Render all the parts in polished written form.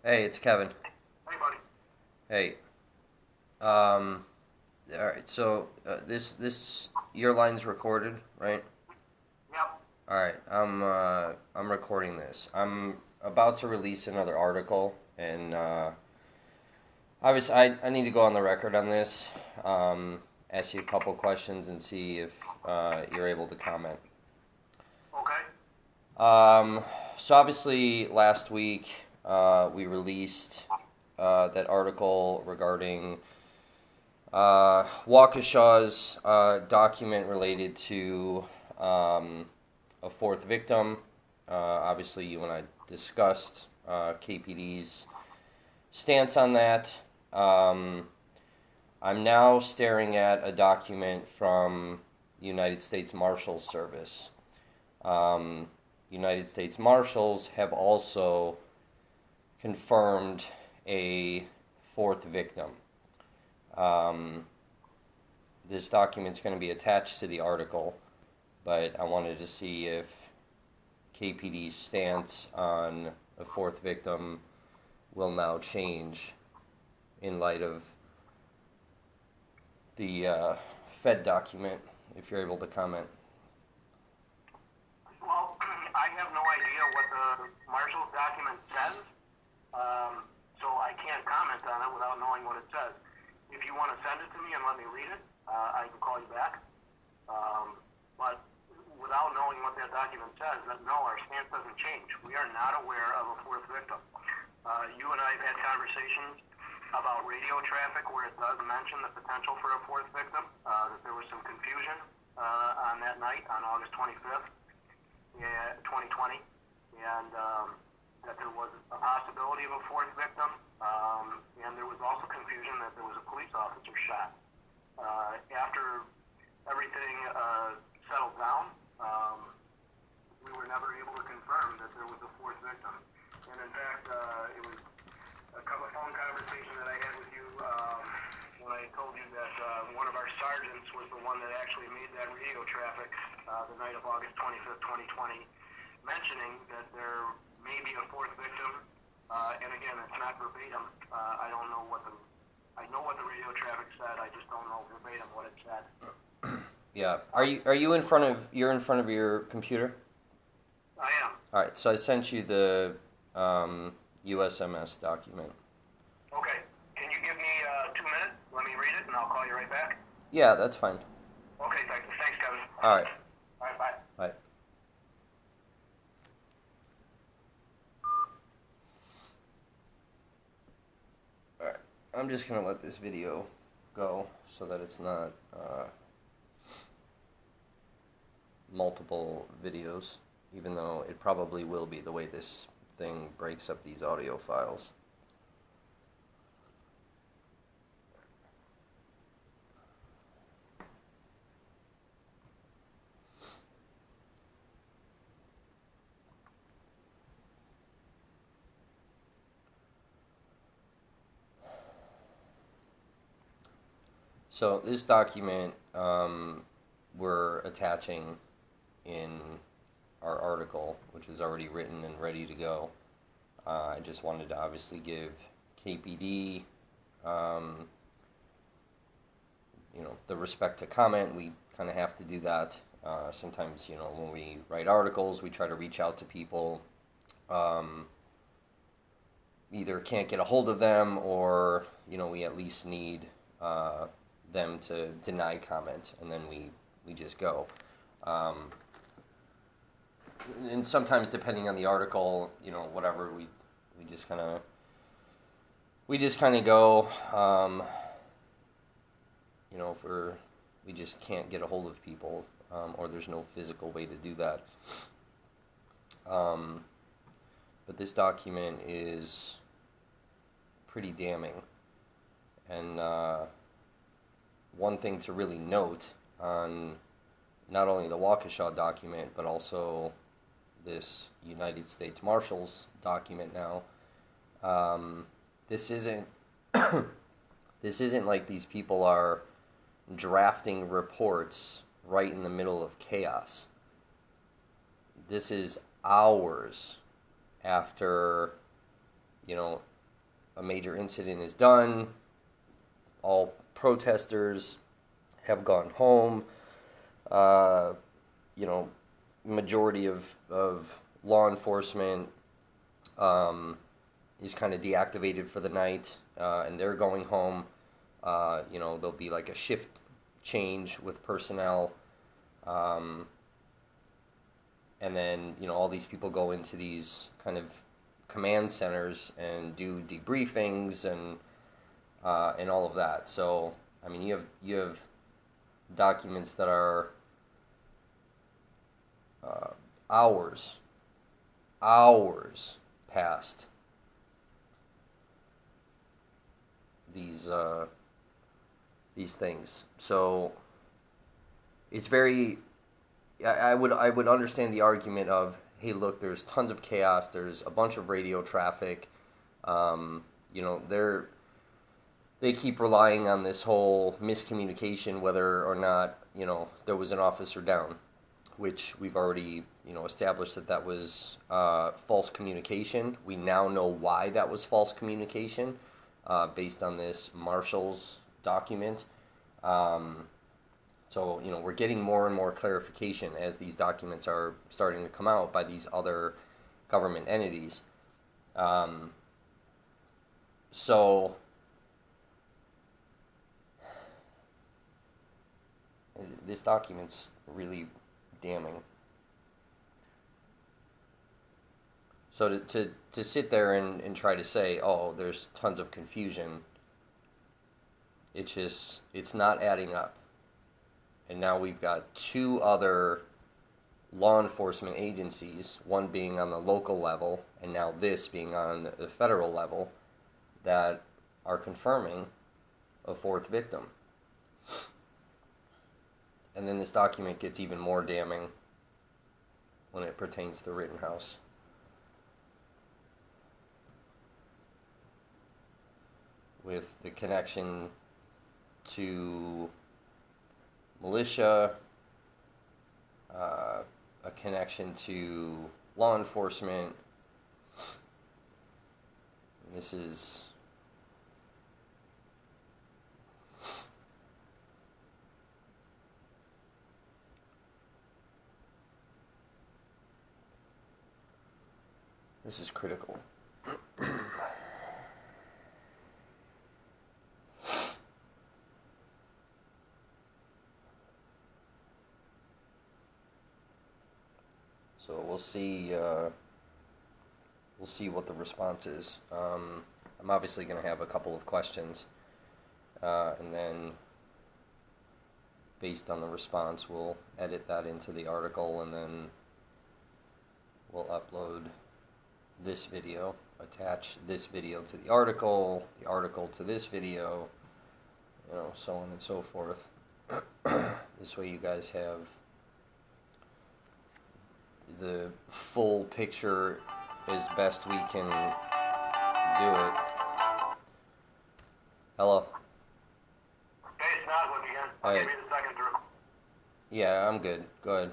Hey, it's Kevin. Hey, buddy. Hey. Um. All right. So this your line's recorded, right? Yep. All right. I'm recording this. I'm about to release another article, and obviously I need to go on the record on this. Ask you a couple questions and see if you're able to comment. Okay. So obviously last week we released that article regarding Waukesha's document related to a fourth victim. Obviously, you and I discussed KPD's stance on that. I'm now staring at a document from the United States Marshals Service. United States Marshals have also confirmed a fourth victim. This document's going to be attached to the article, but I wanted to see if KPD's stance on a fourth victim will now change in light of the Fed document, if you're able to comment. Well, I have no idea what the Marshall's document says, so I can't comment on it without knowing what it says. If you want to send it to me and let me read it, I can call you back. But without knowing what that document says, no, our stance doesn't change. We are not aware of a fourth victim. You and I have had conversations about radio traffic where it does mention the potential for a fourth victim, that there was some confusion on that night on August 25th, 2020, and that there was a possibility of a fourth victim, and there was also confusion that there was a police officer shot. After everything settled down, we were never able to confirm that there was a fourth victim. And in fact, it was a couple phone conversation that I had with you when I told you that one of our sergeants was the one that actually made that radio traffic the night of August 25th, 2020, mentioning that there may be a fourth victim. And again, it's not verbatim. I don't know what I know what the radio traffic said. I just don't know verbatim what it said. Yeah. Are you in front of your computer? I am. All right. So I sent you the USMS document. Okay. Can you give me 2 minutes? Let me read it, and I'll call you right back. Yeah, that's fine. Okay. Thanks, Kevin. All right. All right. Bye. Bye. All right. I'm just gonna let this video go so that it's not multiple videos, even though it probably will be the way this thing breaks up these audio files. So this document we're attaching in our article, which is already written and ready to go. I just wanted to obviously give KPD, the respect to comment. We kind of have to do that. Sometimes, when we write articles, we try to reach out to people. Either can't get a hold of them, or we at least need them to deny comment, and then we just go. And sometimes, depending on the article, whatever, we just kind of go. If we just can't get a hold of people, or there's no physical way to do that. But this document is pretty damning, and one thing to really note on not only the Waukesha document, but also this United States Marshals document now, this isn't this isn't like these people are drafting reports right in the middle of chaos. This is hours after a major incident is done, all protesters have gone home. You know, majority of law enforcement is kind of deactivated for the night, and they're going home. You know, there'll be like a shift change with personnel. And then, you know, all these people go into these kind of command centers and do debriefings and all of that. So, I mean, you have documents that are hours past these things. So it's very. I would understand the argument of, hey, look, there's tons of chaos. There's a bunch of radio traffic. You know, they keep relying on this whole miscommunication, whether or not, you know, there was an officer down, which we've already, you know, established that was false communication. We now know why that was false communication, based on this Marshall's document. So, you know, we're getting more and more clarification as these documents are starting to come out by these other government entities. So, this document's really damning. So to sit there and try to say, oh, there's tons of confusion, it's not adding up. And now we've got two other law enforcement agencies, one being on the local level, and now this being on the federal level, that are confirming a fourth victim. And then this document gets even more damning when it pertains to Rittenhouse. With the connection to militia, a connection to law enforcement. This is critical. So we'll see what the response is. I'm obviously going to have a couple of questions, and then based on the response, we'll edit that into the article, and then we'll upload this video, attach this video to the article to this video, you know, so on and so forth. This way you guys have the full picture as best we can do it. Hello. Hey, it's not with again. I'll give you the second through. Yeah, I'm good. Go ahead.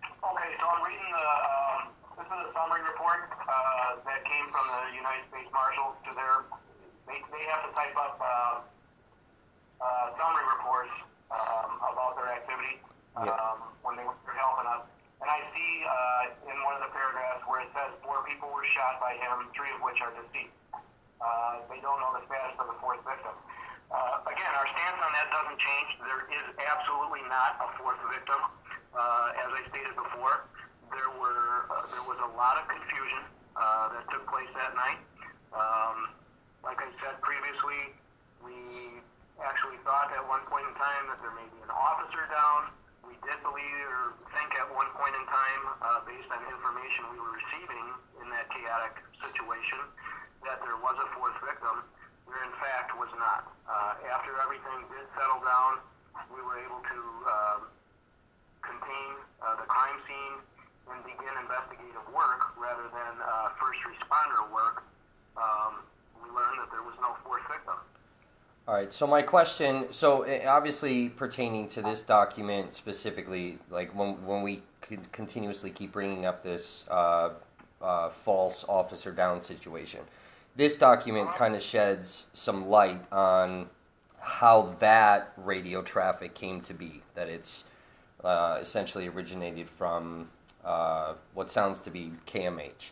Okay, so I'm reading this is a summary report that came from the United States Marshals. To they have to type up summary reports about their activity when they were helping us. And I see in one of the paragraphs where it says 4 people were shot by him, 3 of which are deceased. They don't know the status of the 4th victim. Again, our stance on that doesn't change. There is absolutely not a 4th victim. As I stated before, there was a lot of confusion that took place that night. Like I said previously, we actually thought at one point in time that there may be an officer down. We did believe or think at one point in time, based on information we were receiving in that chaotic situation, that there was a 4th victim. There in fact was not. After everything did settle down, we were able to contain the crime scene and begin investigative work rather than first responder work. We learned that there was no 4th victim. All right, so my question, obviously pertaining to this document specifically, like when we continuously keep bringing up this false officer down situation, this document kind of sheds some light on how that radio traffic came to be. That it's essentially originated from what sounds to be KMH.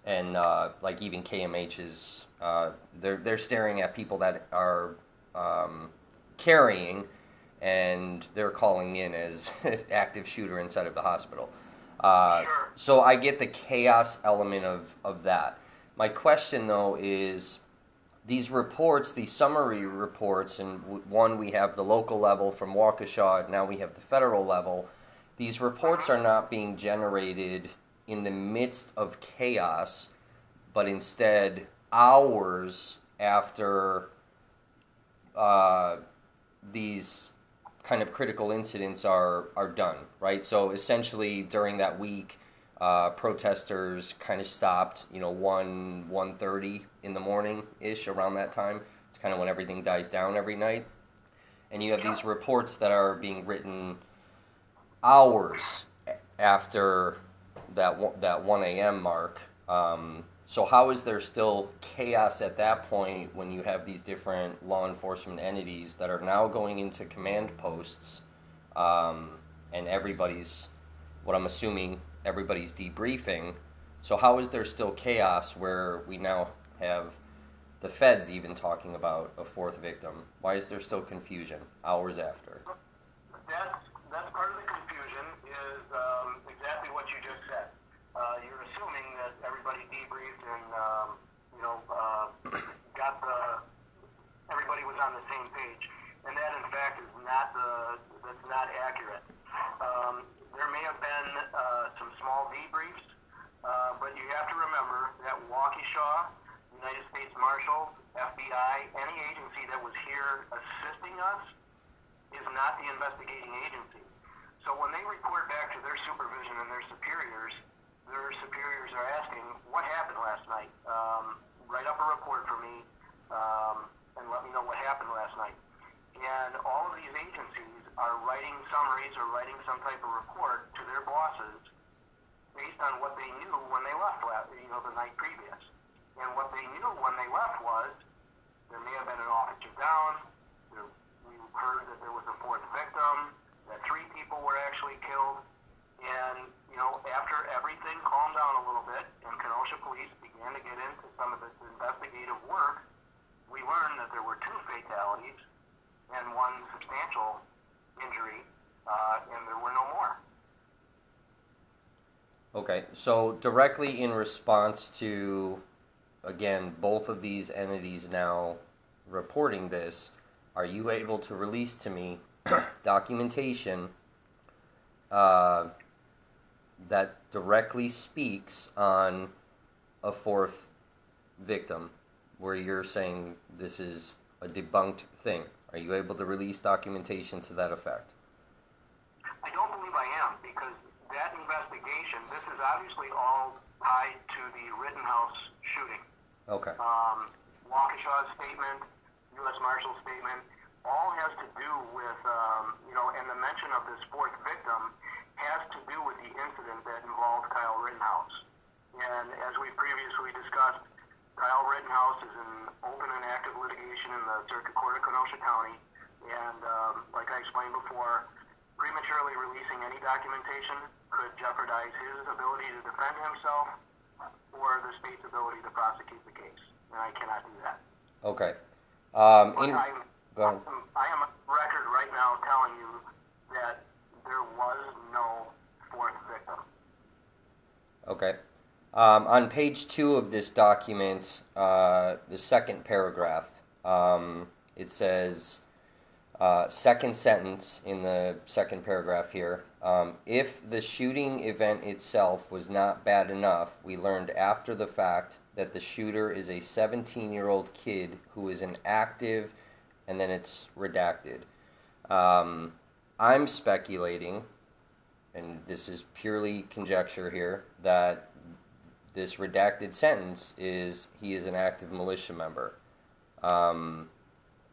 And like even KMH is they're staring at people that are carrying, and they're calling in as active shooter inside of the hospital. Sure. So I get the chaos element of that. My question though is these reports, these summary reports, and one we have the local level from Waukesha, now we have the federal level. These reports are not being generated in the midst of chaos, but instead hours after these kind of critical incidents are done, right? So essentially during that week, protesters kind of stopped, 1:30 in the morning ish, around that time. It's kind of when everything dies down every night, and you have these reports that are being written hours after that 1 a.m. mark. So how is there still chaos at that point when you have these different law enforcement entities that are now going into command posts, and everybody's, what I'm assuming, everybody's debriefing. So how is there still chaos where we now have the feds even talking about a fourth victim? Why is there still confusion hours after? That's part of the confusion is exactly what you just said. You're assuming that everybody debriefed and everybody was on the same page, and that in fact is that's not accurate. There may have been some small debriefs, but you have to remember that Waukesha, United States Marshals, FBI, any agency that was here assisting us is not the investigating agency. So when they report back to their supervision and their superiors are asking, what happened last night? Write up a report for me and let me know what happened last night. And all of these agencies are writing summaries or writing some type of report to their bosses based on what they knew when they left, the night previous. And what they knew when they left was there may have been an officer down. We heard that there was a fourth victim, that 3 people were actually killed. And, after everything calmed down a little bit and Kenosha police began to get into some of this investigative work, we learned that there were 2 fatalities and 1 substantial injury, and there were no more. Okay, so directly in response to, again, both of these entities now reporting this, are you able to release to me documentation that directly speaks on a fourth victim, where you're saying this is a debunked thing? Are you able to release documentation to that effect? I don't believe I am, because that investigation, this is obviously all tied to the Rittenhouse shooting. Okay. Waukesha's statement, U.S. Marshal's statement, all has to do with, and the mention of this fourth victim has to do with the incident that involved Kyle Rittenhouse. And as we previously discussed, Kyle Rittenhouse is in open and active litigation in the Circuit Court of Kenosha County. And like I explained before, prematurely releasing any documentation could jeopardize his ability to defend himself or the state's ability to prosecute the case. And I cannot do that. Okay. Go ahead. I am on record right now telling you that there was no fourth victim. Okay. On page 2 of this document, the second paragraph, it says, second sentence in the second paragraph here, if the shooting event itself was not bad enough, we learned after the fact that the shooter is a 17-year-old kid who is an active, and then it's redacted. I'm speculating, and this is purely conjecture here, that this redacted sentence is he is an active militia member. I'm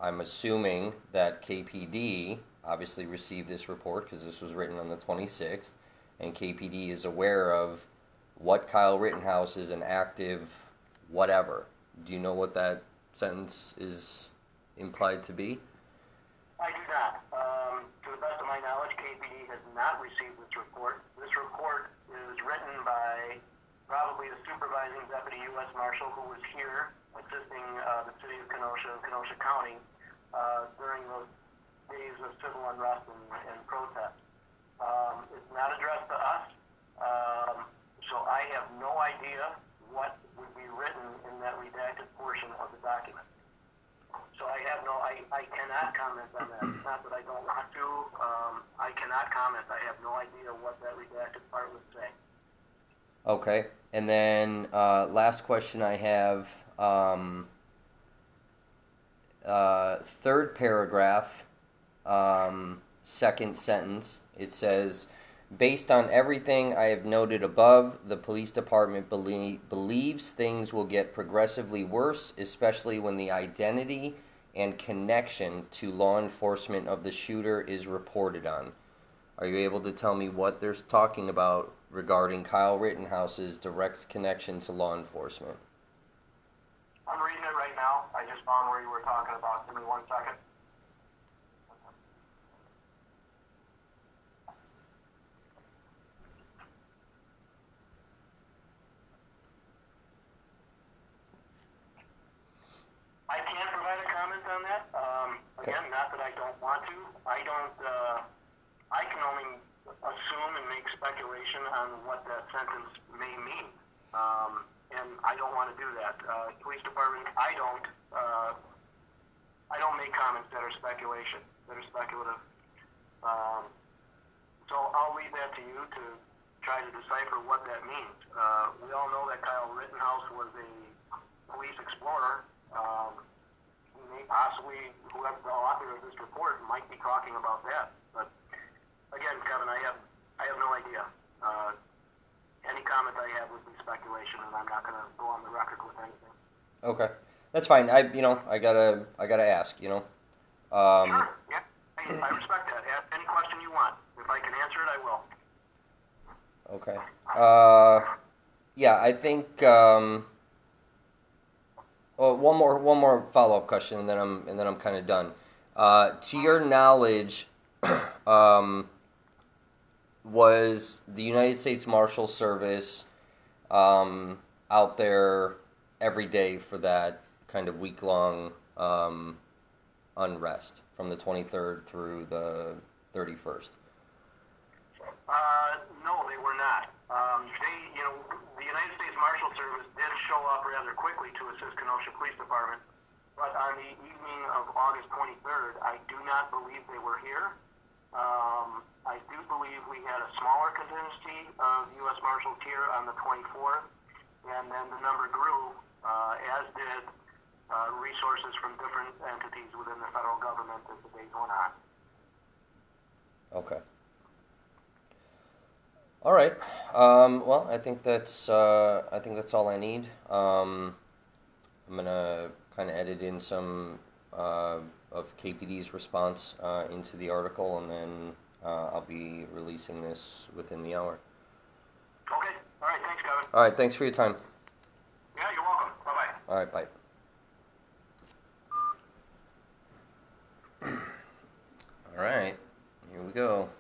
assuming that KPD obviously received this report because this was written on the 26th, and KPD is aware of what Kyle Rittenhouse is an active whatever. Do you know what that sentence is implied to be? I do not. To the best of my knowledge, KPD has not received this report. This report is written by probably the supervising deputy U.S. Marshal who was here assisting the city of Kenosha and Kenosha County during those days of civil unrest and protest. It's not addressed to us, so I have no idea what would be written in that redacted portion of the document. So I cannot comment on that. It's not that I don't want to. I cannot comment. I have no idea what that redacted part would say. Okay. And then last question I have, third paragraph, second sentence, it says, based on everything I have noted above, the police department believes things will get progressively worse, especially when the identity and connection to law enforcement of the shooter is reported on. Are you able to tell me what they're talking about regarding Kyle Rittenhouse's direct connection to law enforcement? I'm reading it right now. I just found where you were talking about. Give me 1 second. I can't provide a comment on that. Again, not that I don't want to. I can only assume and make speculation on what that sentence may mean. And I don't want to do that. Police department, I don't make comments that are speculation, that are speculative. So I'll leave that to you to try to decipher what that means. We all know that Kyle Rittenhouse was a police explorer. Possibly whoever the author of this report might be talking about that. But again, Kevin, I have no idea. Any comment I have would be speculation, and I'm not going to go on the record with anything. Okay, that's fine. I gotta ask. Sure. Yeah, I respect that. Ask any question you want. If I can answer it, I will. Okay. Yeah, I think. Oh, one more follow-up question, and then I'm kind of done. To your knowledge, was the United States Marshal Service out there every day for that kind of week-long unrest from the 23rd through the 31st? No, they were not. The United States Marshal Service did show up rather quickly to assist Kenosha Police Department, but on the evening of August 23rd, I do not believe they were here. I do believe we had a smaller contingency of U.S. Marshals here on the 24th, and then the number grew, as did resources from different entities within the federal government as the days went on. Okay. All right. Well, I think that's all I need. I'm gonna kind of edit in some of KPD's response into the article, and then I'll be releasing this within the hour. Okay. All right. Thanks, Kevin. All right. Thanks for your time. Yeah, you're welcome. Bye-bye. All right. Bye. All right. Here we go.